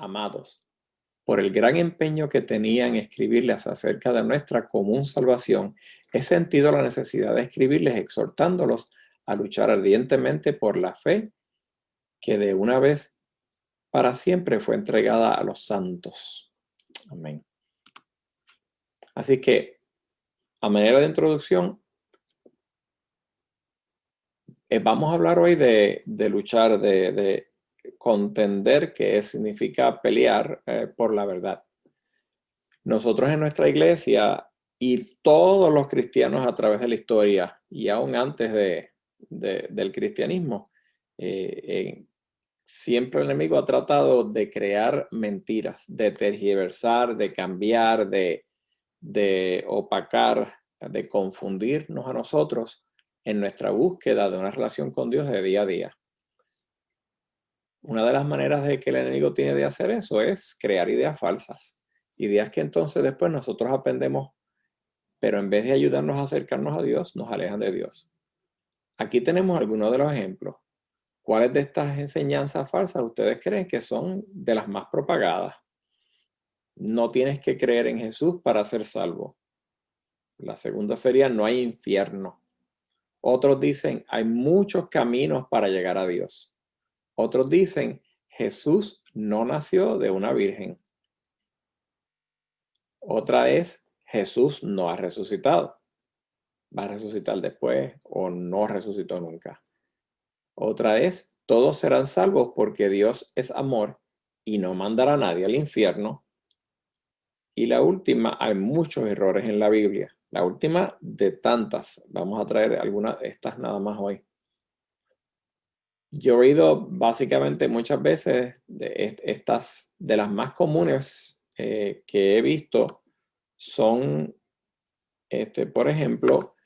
Amados, por el gran empeño que tenía en escribirles acerca de nuestra común salvación, he sentido la necesidad de escribirles exhortándolos a luchar ardientemente por la fe que de una vez para siempre fue entregada a los santos. Amén. Así que, a manera de introducción, vamos a hablar hoy de luchar, de contender, que significa pelear por la verdad. Nosotros en nuestra iglesia y todos los cristianos a través de la historia y aún antes del cristianismo, siempre el enemigo ha tratado de crear mentiras, de tergiversar, de cambiar, de opacar, de confundirnos a nosotros en nuestra búsqueda de una relación con Dios de día a día. Una de las maneras de que el enemigo tiene de hacer eso es crear ideas falsas, ideas que entonces después nosotros aprendemos, pero en vez de ayudarnos a acercarnos a Dios, nos alejan de Dios. Aquí tenemos algunos de los ejemplos. ¿Cuáles de estas enseñanzas falsas ustedes creen que son de las más propagadas? No tienes que creer en Jesús para ser salvo. La segunda sería, no hay infierno. Otros dicen, hay muchos caminos para llegar a Dios. Otros dicen, Jesús no nació de una virgen. Otra es, Jesús no ha resucitado. Va a resucitar después o no resucitó nunca. Otra es, todos serán salvos porque Dios es amor y no mandará a nadie al infierno. Y la última, hay muchos errores en la Biblia. La última de tantas. Vamos a traer algunas de estas nada más hoy. Yo he oído básicamente muchas veces de estas, de las más comunes que he visto son, por ejemplo,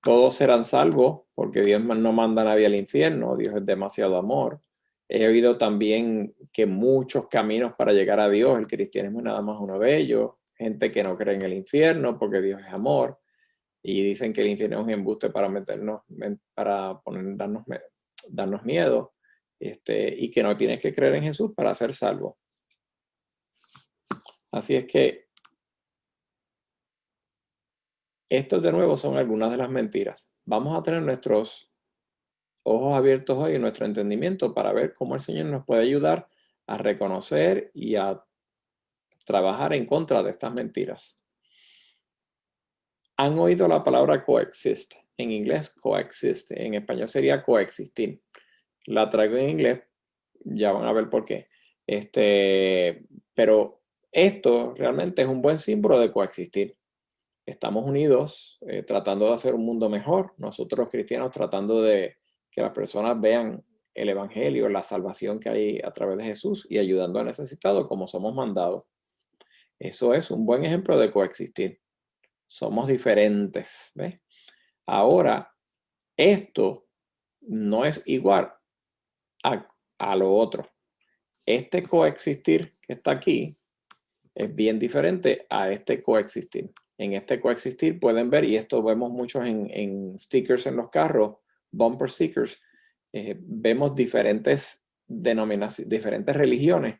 todos serán salvos porque Dios no manda a nadie al infierno, Dios es demasiado amor. He oído también que muchos caminos para llegar a Dios, el cristianismo es nada más uno de ellos, gente que no cree en el infierno porque Dios es amor y dicen que el infierno es un embuste para meternos, para darnos miedo, y que no tienes que creer en Jesús para ser salvo. Así es que estos de nuevo son algunas de las mentiras. Vamos a tener nuestros ojos abiertos hoy en nuestro entendimiento para ver cómo el Señor nos puede ayudar a reconocer y a trabajar en contra de estas mentiras. ¿Han oído la palabra coexist? En inglés, coexist. En español sería coexistir. La traigo en inglés, ya van a ver por qué. Pero esto realmente es un buen símbolo de coexistir. Estamos unidos tratando de hacer un mundo mejor. Nosotros los cristianos tratando de que las personas vean el evangelio, la salvación que hay a través de Jesús y ayudando al necesitado como somos mandados. Eso es un buen ejemplo de coexistir. Somos diferentes, ¿ves? Ahora, esto no es igual a lo otro. Este coexistir que está aquí es bien diferente a este coexistir. En este coexistir pueden ver, y esto vemos muchos en stickers en los carros, bumper stickers, vemos diferentes denominaciones, diferentes religiones,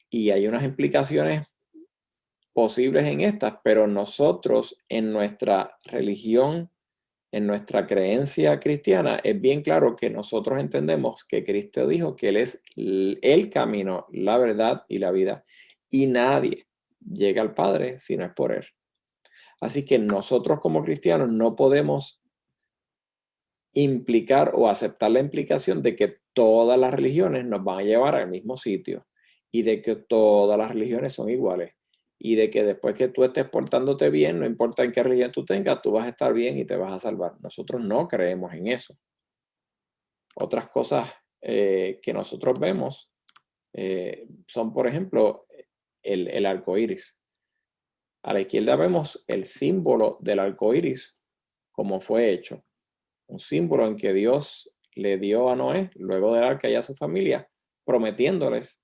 y hay unas implicaciones posibles en estas, pero nosotros en nuestra religión, en nuestra creencia cristiana, es bien claro que nosotros entendemos que Cristo dijo que Él es el camino, la verdad y la vida, y nadie llega al Padre si no es por Él. Así que nosotros como cristianos no podemos implicar o aceptar la implicación de que todas las religiones nos van a llevar al mismo sitio y de que todas las religiones son iguales y de que después que tú estés portándote bien, no importa en qué religión tú tengas, tú vas a estar bien y te vas a salvar. Nosotros no creemos en eso. Otras cosas que nosotros vemos son, por ejemplo, el arco iris. A la izquierda vemos el símbolo del arco iris, como fue hecho. Un símbolo en que Dios le dio a Noé, luego del arca y a su familia, prometiéndonos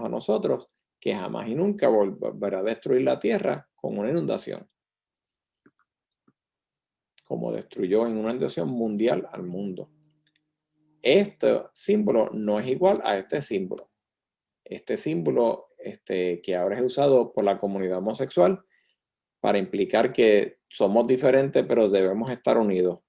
a nosotros que jamás y nunca volverá a destruir la tierra con una inundación, como destruyó en una inundación mundial al mundo. Este símbolo no es igual a este símbolo. este símbolo que ahora es usado por la comunidad homosexual para implicar que somos diferentes, pero debemos estar unidos.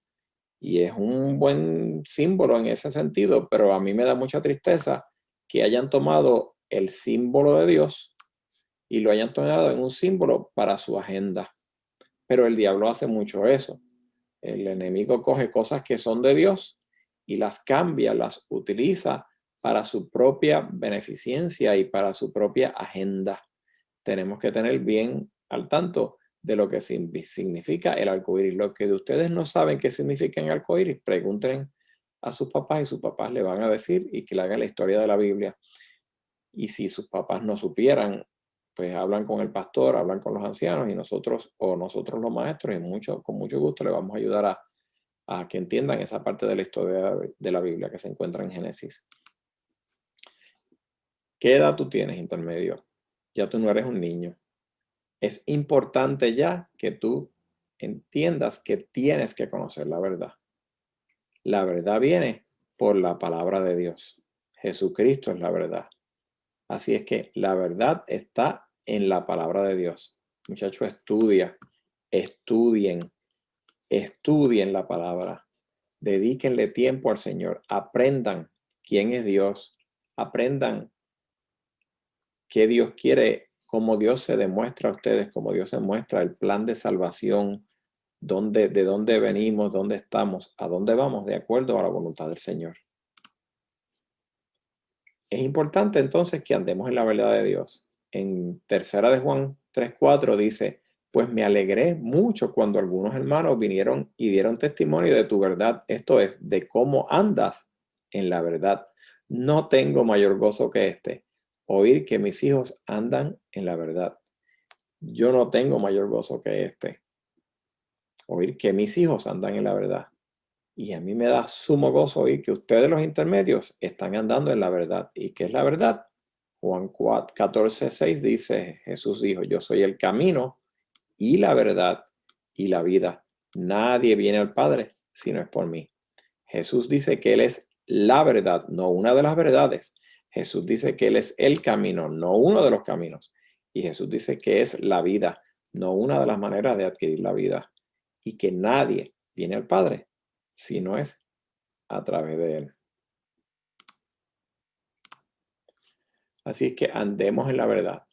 Y es un buen símbolo en ese sentido, pero a mí me da mucha tristeza que hayan tomado el símbolo de Dios y lo hayan tomado en un símbolo para su agenda. Pero el diablo hace mucho eso. El enemigo coge cosas que son de Dios y las cambia, las utiliza para su propia beneficencia y para su propia agenda. Tenemos que tener bien al tanto de lo que significa el arco iris. Lo que de ustedes no saben qué significa el arco iris, pregunten a sus papás y sus papás le van a decir y que le hagan la historia de la Biblia. Y si sus papás no supieran, pues hablan con el pastor, hablan con los ancianos y nosotros los maestros y con mucho gusto le vamos a ayudar a que entiendan esa parte de la historia de la Biblia que se encuentra en Génesis. ¿Qué edad tú tienes, intermedio? Ya tú no eres un niño. Es importante ya que tú entiendas que tienes que conocer la verdad. La verdad viene por la palabra de Dios. Jesucristo es la verdad. Así es que la verdad está en la palabra de Dios. Muchachos, estudien la palabra. Dedíquenle tiempo al Señor. Aprendan quién es Dios. Aprendan qué Dios quiere, cómo Dios se demuestra a ustedes, cómo Dios se muestra el plan de salvación, de dónde venimos, dónde estamos, a dónde vamos, de acuerdo a la voluntad del Señor. Es importante entonces que andemos en la verdad de Dios. En tercera de Juan 3:4 dice, pues me alegré mucho cuando algunos hermanos vinieron y dieron testimonio de tu verdad, esto es, de cómo andas en la verdad. No tengo mayor gozo que este, oír que mis hijos andan en la verdad. Yo no tengo mayor gozo que este, oír que mis hijos andan en la verdad. Y a mí me da sumo gozo oír que ustedes los intermedios están andando en la verdad. ¿Y qué es la verdad? Juan 14:6 dice, Jesús dijo, yo soy el camino y la verdad y la vida. Nadie viene al Padre si no es por mí. Jesús dice que Él es la verdad, no una de las verdades. Jesús dice que Él es el camino, no uno de los caminos. Y Jesús dice que es la vida, no una de las maneras de adquirir la vida. Y que nadie viene al Padre si no es a través de Él. Así es que andemos en la verdad.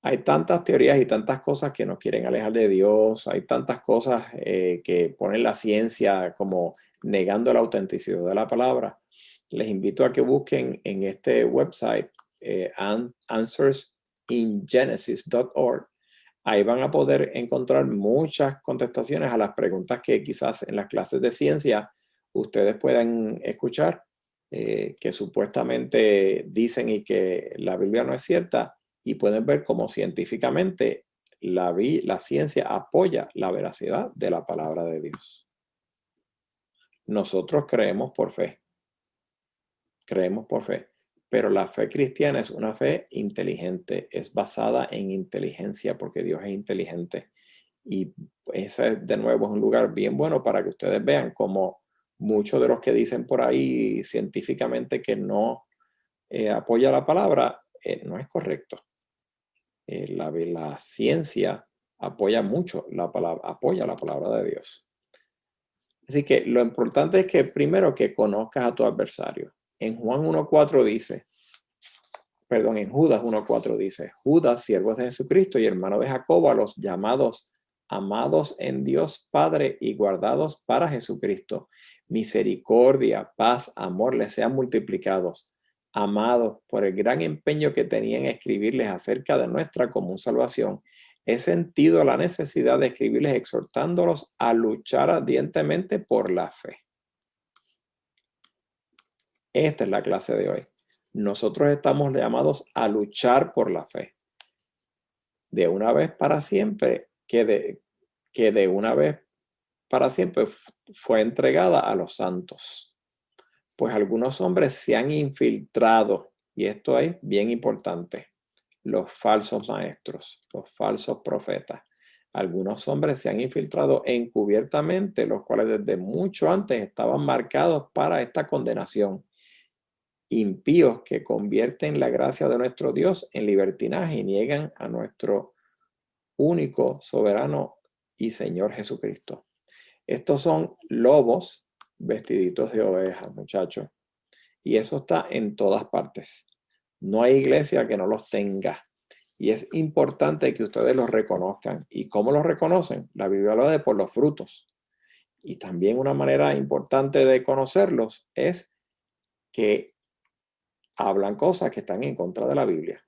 Hay tantas teorías y tantas cosas que nos quieren alejar de Dios. Hay tantas cosas que ponen la ciencia como negando la autenticidad de la palabra. Les invito a que busquen en este website answersingenesis.org. Ahí van a poder encontrar muchas contestaciones a las preguntas que quizás en las clases de ciencia ustedes puedan escuchar, que supuestamente dicen y que la Biblia no es cierta, y pueden ver cómo científicamente la ciencia apoya la veracidad de la palabra de Dios. Nosotros creemos por fe, pero la fe cristiana es una fe inteligente, es basada en inteligencia porque Dios es inteligente. Y ese, de nuevo, es un lugar bien bueno para que ustedes vean cómo muchos de los que dicen por ahí científicamente que no apoya la palabra, no es correcto. La ciencia apoya mucho apoya la palabra de Dios. Así que lo importante es que primero que conozcas a tu adversario. En Juan 1:4 dice, perdón, en Judas 1:4 dice, Judas, siervo de Jesucristo y hermano de Jacobo, a los llamados, amados en Dios Padre y guardados para Jesucristo. Misericordia, paz, amor les sean multiplicados. Amados, por el gran empeño que tenía en escribirles acerca de nuestra común salvación, he sentido la necesidad de escribirles exhortándolos a luchar ardientemente por la fe. Esta es la clase de hoy. Nosotros estamos llamados a luchar por la fe. De una vez para siempre, que de una vez para siempre fue entregada a los santos. Pues algunos hombres se han infiltrado, y esto es bien importante, los falsos maestros, los falsos profetas. Algunos hombres se han infiltrado encubiertamente, los cuales desde mucho antes estaban marcados para esta condenación. impíos que convierten la gracia de nuestro Dios en libertinaje y niegan a nuestro único, soberano y Señor Jesucristo. Estos son lobos vestiditos de ovejas, muchachos. Y eso está en todas partes. No hay iglesia que no los tenga. Y es importante que ustedes los reconozcan. ¿Y cómo los reconocen? La Biblia lo de por los frutos. Y también una manera importante de conocerlos es que hablan cosas que están en contra de la Biblia.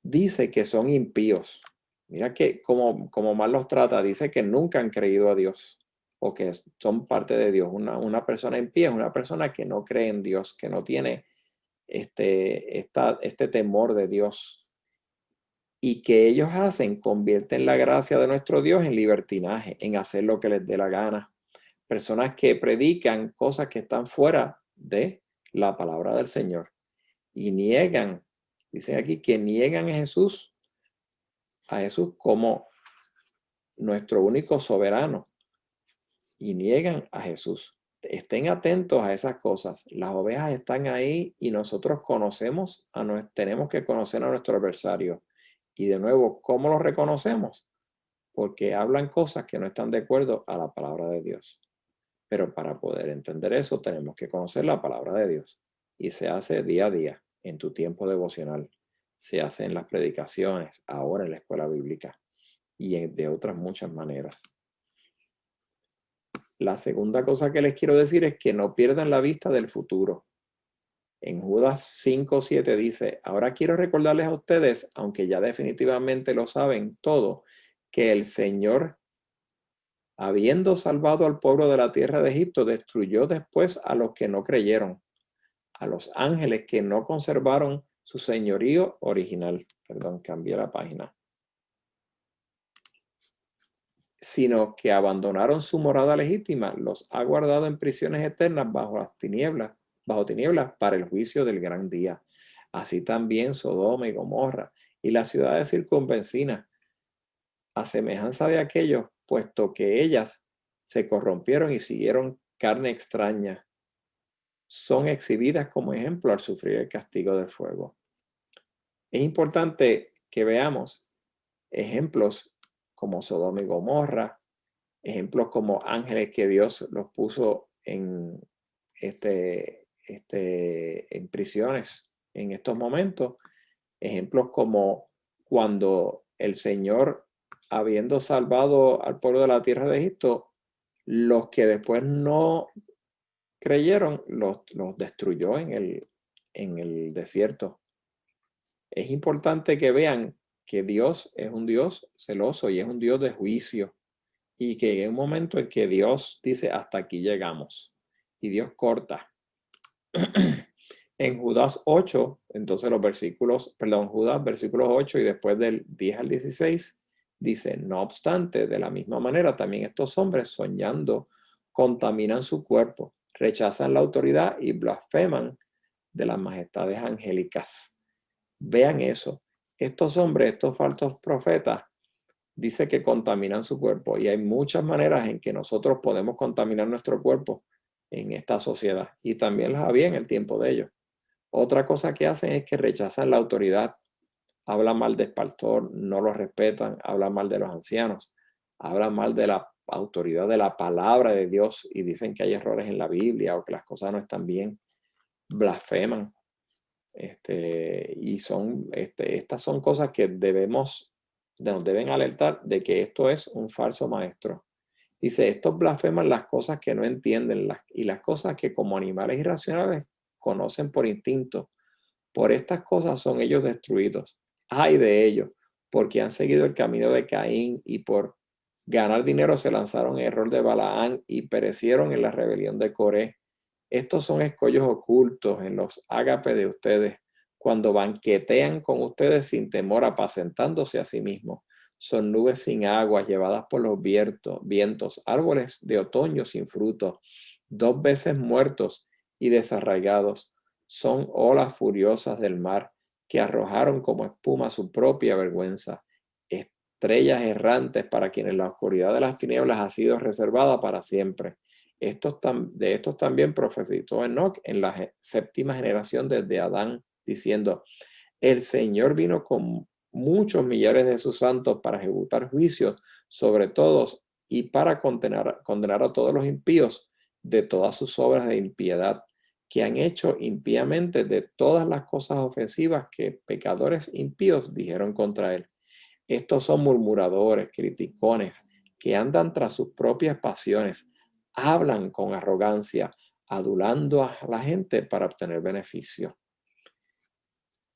Dice que son impíos. Mira que como mal los trata, dice que nunca han creído a Dios o que son parte de Dios. Una persona impía es una persona que no cree en Dios, que no tiene este temor de Dios. Y que ellos hacen, convierten la gracia de nuestro Dios en libertinaje, en hacer lo que les dé la gana. Personas que predican cosas que están fuera de la palabra del Señor y niegan, dicen aquí que niegan a Jesús como nuestro único soberano y niegan a Jesús. Estén atentos a esas cosas. Las ovejas están ahí y nosotros tenemos que conocer a nuestro adversario. Y de nuevo, ¿cómo lo reconocemos? Porque hablan cosas que no están de acuerdo a la palabra de Dios. Pero para poder entender eso, tenemos que conocer la palabra de Dios. Y se hace día a día, en tu tiempo devocional. Se hace en las predicaciones, ahora en la escuela bíblica y de otras muchas maneras. La segunda cosa que les quiero decir es que no pierdan la vista del futuro. En Judas 5:7 dice, ahora quiero recordarles a ustedes, aunque ya definitivamente lo saben todo, que el Señor, habiendo salvado al pueblo de la tierra de Egipto, destruyó después a los que no creyeron, a los ángeles que no conservaron su señorío original. Perdón, cambié la página. Sino que abandonaron su morada legítima, los ha guardado en prisiones eternas bajo tinieblas para el juicio del gran día. Así también Sodoma y Gomorra y las ciudades circunvecinas, a semejanza de aquellos, puesto que ellas se corrompieron y siguieron carne extraña, son exhibidas como ejemplo al sufrir el castigo del fuego. Es importante que veamos ejemplos como Sodoma y Gomorra, ejemplos como ángeles que Dios los puso en prisiones en estos momentos, ejemplos como cuando el Señor, habiendo salvado al pueblo de la tierra de Egipto, los que después no creyeron, los destruyó en el desierto. Es importante que vean que Dios es un Dios celoso y es un Dios de juicio. Y que hay un momento en que Dios dice, hasta aquí llegamos. Y Dios corta. En Judas 8, entonces Judas versículos 8 y después del 10 al 16, dice, no obstante, de la misma manera, también estos hombres soñando contaminan su cuerpo, rechazan la autoridad y blasfeman de las majestades angélicas. Vean eso. Estos hombres, estos falsos profetas, dice que contaminan su cuerpo y hay muchas maneras en que nosotros podemos contaminar nuestro cuerpo en esta sociedad y también las había en el tiempo de ellos. Otra cosa que hacen es que rechazan la autoridad, hablan mal del pastor, no lo respetan, hablan mal de los ancianos, hablan mal de la autoridad de la palabra de Dios y dicen que hay errores en la Biblia o que las cosas no están bien, blasfeman. Estas son cosas que nos deben alertar de que esto es un falso maestro. Dice, estos blasfeman las cosas que no entienden y las cosas que como animales irracionales conocen por instinto. Por estas cosas son ellos destruidos. Ay de ellos, porque han seguido el camino de Caín y por ganar dinero se lanzaron en el error de Balaán y perecieron en la rebelión de Coré. Estos son escollos ocultos en los ágapes de ustedes, cuando banquetean con ustedes sin temor, apacentándose a sí mismos. Son nubes sin aguas llevadas por los vientos, árboles de otoño sin fruto, 2 veces muertos y desarraigados. Son olas furiosas del mar que arrojaron como espuma su propia vergüenza. Estrellas errantes para quienes la oscuridad de las tinieblas ha sido reservada para siempre De estos también profetizó Enoc en la séptima generación desde Adán, diciendo: el Señor vino con muchos millares de sus santos para ejecutar juicios sobre todos y para condenar a todos los impíos de todas sus obras de impiedad que han hecho impíamente, de todas las cosas ofensivas que pecadores impíos dijeron contra él. Estos son murmuradores, criticones, que andan tras sus propias pasiones, hablan con arrogancia, adulando a la gente para obtener beneficio.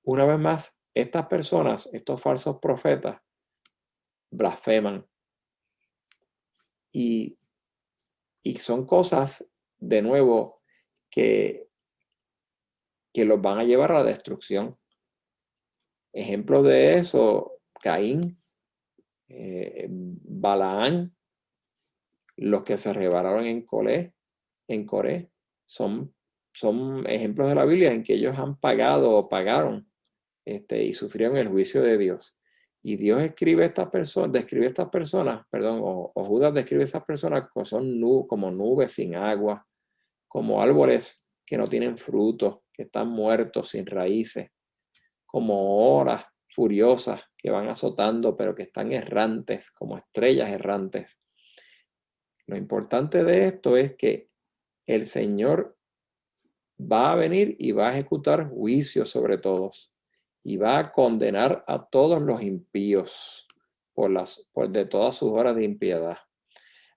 Una vez más, estas personas, estos falsos profetas, blasfeman y, y son cosas, de nuevo, que los van a llevar a la destrucción. Ejemplos de eso: Caín, Balaán, los que se rebelaron en Coré, son ejemplos de la Biblia en que ellos han pagado o pagaron y sufrieron el juicio de Dios. Y Dios describe estas personas, perdón, o Judas describe estas personas que son como nubes sin agua, como árboles que no tienen frutos, que están muertos, sin raíces, como olas furiosas que van azotando, pero que están errantes, como estrellas errantes. Lo importante de esto es que el Señor va a venir y va a ejecutar juicio sobre todos y va a condenar a todos los impíos de todas sus horas de impiedad.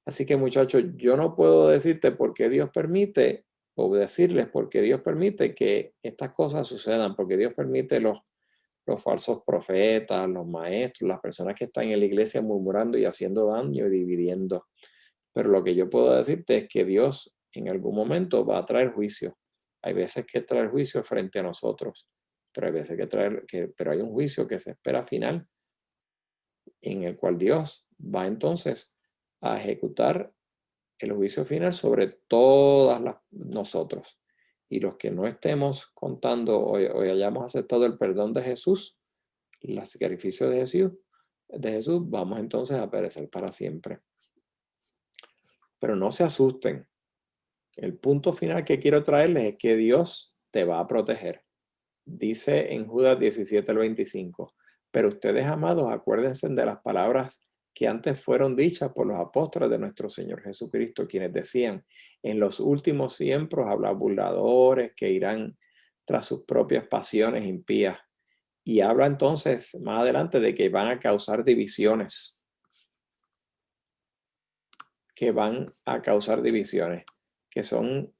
Así que, muchachos, yo no puedo decirte por qué Dios permite, o decirles por qué Dios permite que estas cosas sucedan, porque Dios permite los falsos profetas, los maestros, las personas que están en la iglesia murmurando y haciendo daño y dividiendo. Pero lo que yo puedo decirte es que Dios en algún momento va a traer juicio. Hay veces que trae juicio frente a nosotros, pero hay veces pero hay un juicio que se espera final, en el cual Dios va entonces a ejecutar el juicio final sobre nosotros. Y los que no estemos contando o hayamos aceptado el perdón de Jesús, el sacrificio de Jesús, vamos entonces a perecer para siempre. Pero no se asusten. El punto final que quiero traerles es que Dios te va a proteger. Dice en Judas 17 al 25: pero ustedes, amados, acuérdense de las palabras que antes fueron dichas por los apóstoles de nuestro Señor Jesucristo, quienes decían: en los últimos tiempos habrá burladores que irán tras sus propias pasiones impías. Y habla entonces más adelante de que van a causar divisiones, que son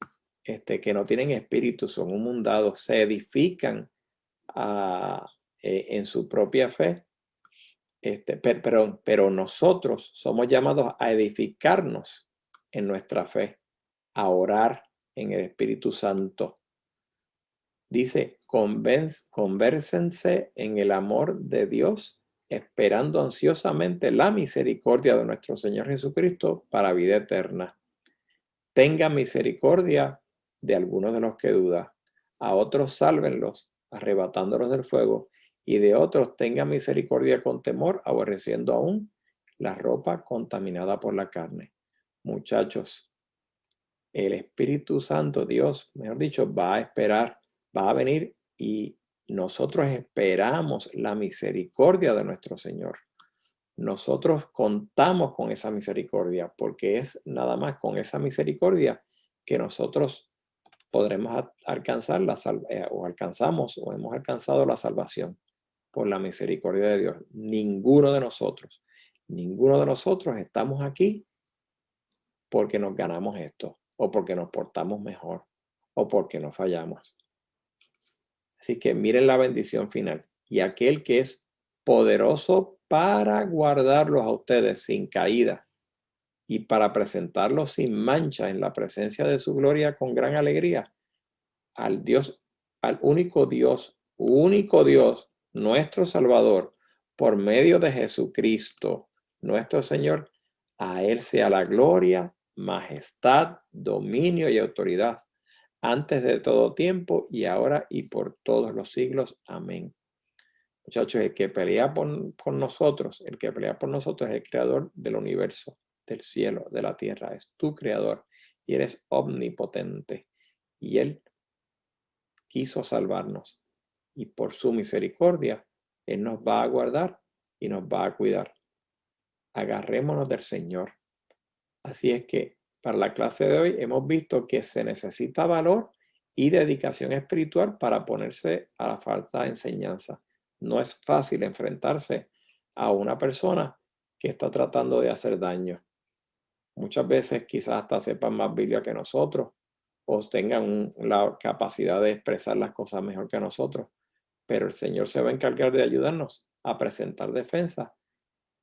que no tienen espíritu, son mundados, se edifican en su propia fe. Pero nosotros somos llamados a edificarnos en nuestra fe, a orar en el Espíritu Santo. Dice: convérsense en el amor de Dios, esperando ansiosamente la misericordia de nuestro Señor Jesucristo para vida eterna. Tenga misericordia de algunos de los que dudan, a otros sálvenlos, arrebatándolos del fuego, y de otros tenga misericordia con temor, aborreciendo aún la ropa contaminada por la carne. Muchachos, el Espíritu Santo, Dios, mejor dicho, va a venir, y nosotros esperamos la misericordia de nuestro Señor. Nosotros contamos con esa misericordia, porque es nada más con esa misericordia que nosotros podremos alcanzar o hemos alcanzado la salvación, por la misericordia de Dios. Ninguno de nosotros estamos aquí porque nos ganamos esto, o porque nos portamos mejor, o porque no fallamos. Así que miren la bendición final. Y aquel que es poderoso para guardarlos a ustedes sin caída y para presentarlos sin mancha en la presencia de su gloria con gran alegría, al único Dios, nuestro Salvador, por medio de Jesucristo, nuestro Señor. A Él sea la gloria, majestad, dominio y autoridad, antes de todo tiempo y ahora y por todos los siglos. Amén. Muchachos, el que pelea por nosotros, el que pelea por nosotros es el creador del universo, del cielo, de la tierra. Es tu creador. y eres omnipotente. Y Él quiso salvarnos. Y por su misericordia, Él nos va a guardar y nos va a cuidar. Agarrémonos del Señor. Así es que para la clase de hoy hemos visto que se necesita valor y dedicación espiritual para ponerse a la falsa enseñanza. No es fácil enfrentarse a una persona que está tratando de hacer daño. Muchas veces quizás hasta sepan más Biblia que nosotros o tengan la capacidad de expresar las cosas mejor que nosotros, pero el Señor se va a encargar de ayudarnos a presentar defensa.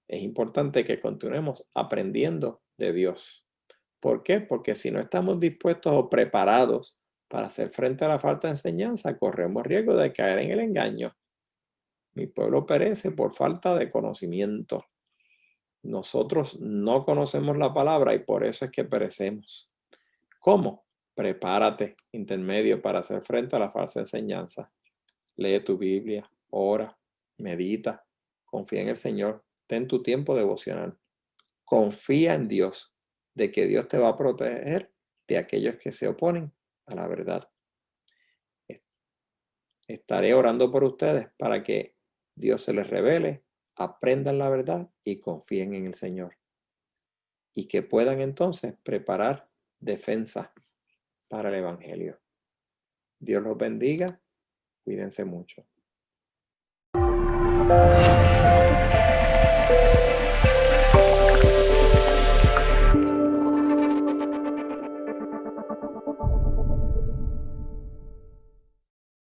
Es importante que continuemos aprendiendo de Dios. ¿Por qué? Porque si no estamos dispuestos o preparados para hacer frente a la falta de enseñanza, corremos riesgo de caer en el engaño. Mi pueblo perece por falta de conocimiento. Nosotros no conocemos la palabra y por eso es que perecemos. ¿Cómo? Prepárate, intermedio, para hacer frente a la falsa enseñanza. Lee tu Biblia, ora, medita, confía en el Señor, ten tu tiempo devocional. Confía en Dios, de que Dios te va a proteger de aquellos que se oponen a la verdad. Estaré orando por ustedes para que Dios se les revele, aprendan la verdad y confíen en el Señor. Y que puedan entonces preparar defensa para el Evangelio. Dios los bendiga. Cuídense mucho.